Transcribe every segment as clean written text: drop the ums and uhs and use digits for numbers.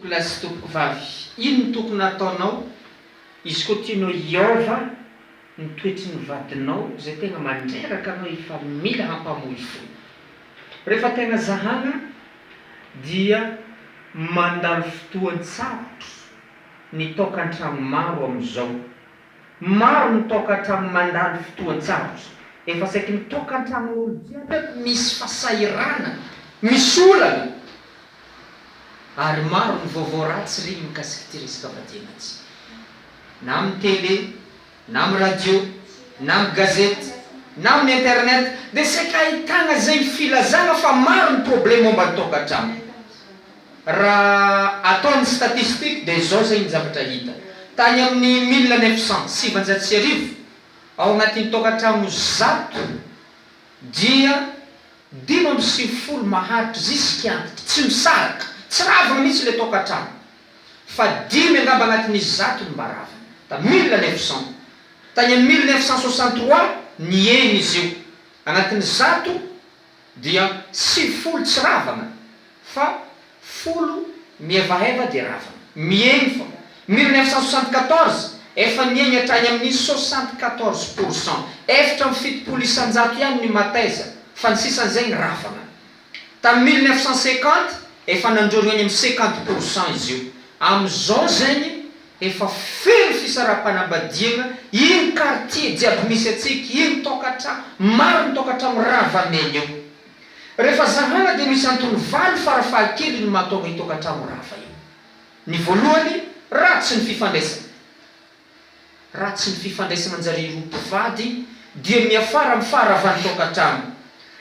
Lasy tompoko vavy, ino no tokony nataonao izy koa tianao hiova ny toetry ny vadinao zay tegna mandreraka anao efa mila hampamoy fo. Rehefa tegna zahana dia mandalo fotoan-tsarotro ny tokantrano maro amin'izao. Maro ny tokantrano mandalo fotoan-tsarotro. Efa saiky ny tokantrano jiaby misy fasairana, misy olana. Ary maro ny vaovao ratsy regny mikasiky ty resaka fadianatsy. Na amin'ny télé, na amin'ny radio, na amin'ny gazety, na amin'ny internet, dia saika ahitana zay filazana fa maro ny problème momba ny tokantrano. Raha ataon'ny statistique dia zao zay ny zavatra hita. Tany amin'ny 1970 ao anatin'ny tokantrano 100 dia 50 maharitra zisk'antitra tsy misaraka, tsy ravana mihitsy le tokantrano. Fa 5 angamba anatin'izy 100 ny maravana. Ta 1900. Tany amin'ny 1963 nieny izy io. Anatin'ny 100 dia 90 tsy ravana, fa 10 mievaheva dia ravana. Mieny fa 1974 efa nieny hatrany amin'ny 74%. Efatra amin'ny 70 isan-jato ihany ny mataiza, fa ny sisan'izay ny ravana. Tamin'ny 1950 efa nandroro eny amin'ny 50% izy io. Amin'izao zegny efa feno fisarapanambadiana, iny quartier jiaby misy atsika, iny tokantrano, maro ny tokantrano ravaneny io. Rehefa zahana dia misy antony 5 farafahakeliny ny mahatonga ny tokantrano rava io. Ny voalohany, ratsy ny fifandraisana. Ratsy ny fifandraisana anjare roa mpivady dia miafara amin'ny faravan'ny tokantrano.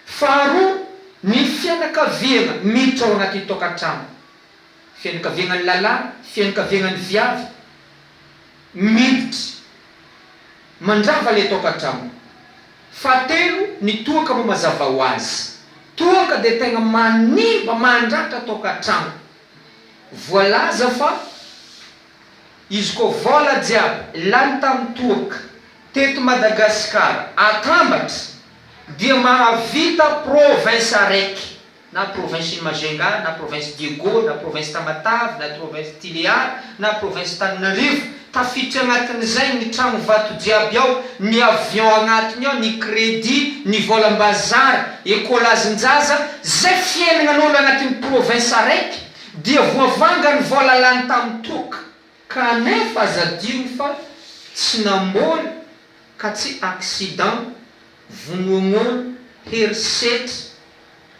Faharoa, ny fianakaviana miditra ao anaty tokantrano. Fianakavianan'ny lalahy, fianakavianan'ny viavy miditra mandrava le tokantrano. Fahatelo, ny toaka moa mazava ho azy. Toaka dia tegna manimba mandratra tokantrano. Voalaza fa izy koa vola jiaby lany tamin'ny toaka teto Madagasikara atambatra dia mahavita province araiky, na province Majunga, na province Diego, na province Tamatave, na province Tiliara, na province Tananarivo. Tafiditra anatin'izay ny trano vato jiaby ao, ny avion agnatiny ao, ny crédit, ny volam-bazary, ekôlazinjaza, zay fiainan'olo anatin'ny province araiky dia voavanga ny vola lany tamin'ny toka. Kanefa azadigno fa tsy namboly ka tsy accident, vonoagnono, herisetra,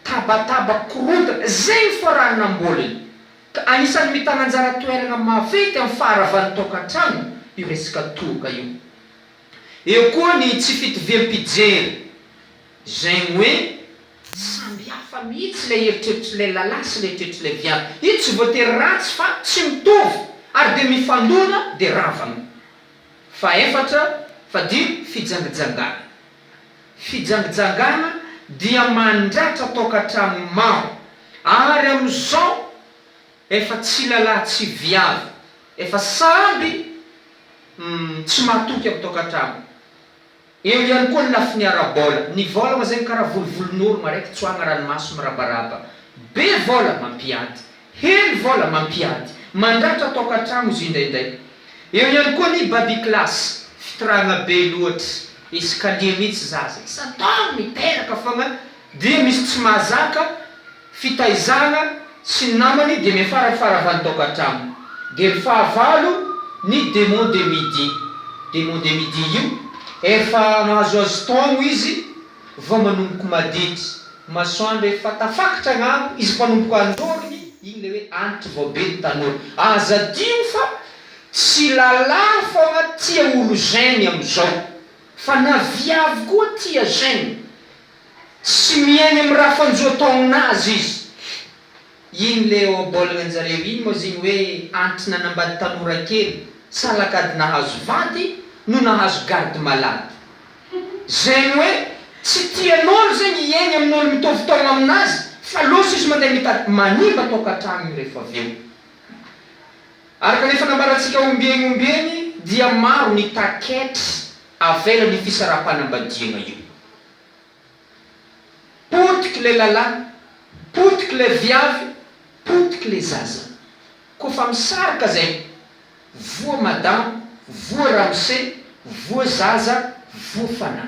tabataba korotana, zay ny raha namboliny. Ka anisan'ny mitana anjara toerana mavety amin'ny faravan'ny tokantrano io resaka toka io. Eo koa ny tsy fitoviam-pijery, zegny hoe samby hafa mihitsy le eritreritry le lalahy sy le eritreritry le viavy. Io tsy voatery ratsy fa tsy mitovy, ary dia mifandona dia ravana. Faefatra, fadimy, fijangajangana. Fijangajangana dia mandratra tokantrano maro. Ary amin'izao efa tsy lalahy tsy viavy, efa samby tsy mahatoky amin'ny tokantrano. Eo ihany koa ny lafiny ara-bola. Ny vola moa zegny karaha volovolon'olo maraiky tsoahana ranomaso mirabaraba. Be vola mampiady, hely vola mampiady, mandratra tokantrano izy indraindray. Eo ihany koa ny baby classe, fitirana be loatra, escalier mihitsy zaza, isa-taona miteraka fogna, dia misy tsy mahazaka fitaizana sy ny namany dia miafarafaravany tokantrano. Dia ny fahavalo, ny démon de midi. Démon de midi io efa nahazoazo taogno izy vao manomboko maditry. Masoandro efa tafakatra agnambo, izy mpanomboka andorony, igny le hoe antitra vao be ny tanora. Azadio fa tsy lalahy fogna tia olo gène amin'izao, fa na viavy koa tia gène. Tsy miainy amin'ny raha fanjoa taonazy izy. Igny le obolagna anjareo igny moa zegny hoe antitra nanambady tanora kely, salakady nahazo vady no nahazo garde malady. Zegny hoe tsy tian'olo zegny iegny amin'olo mitovy taona aminazy, fa loso izy mandeha mitady manimba tokantrano rehefa avy eo. Ary kanefa nambarantsika ombieny dia maro ny taketry avelan'ny fisarapanambadiana io. Potiky le lalahy, potiky le viavy, potiky le zaza. kofa misaraka zay voa madamo, voa ramose, voa zaza, voa fanahy.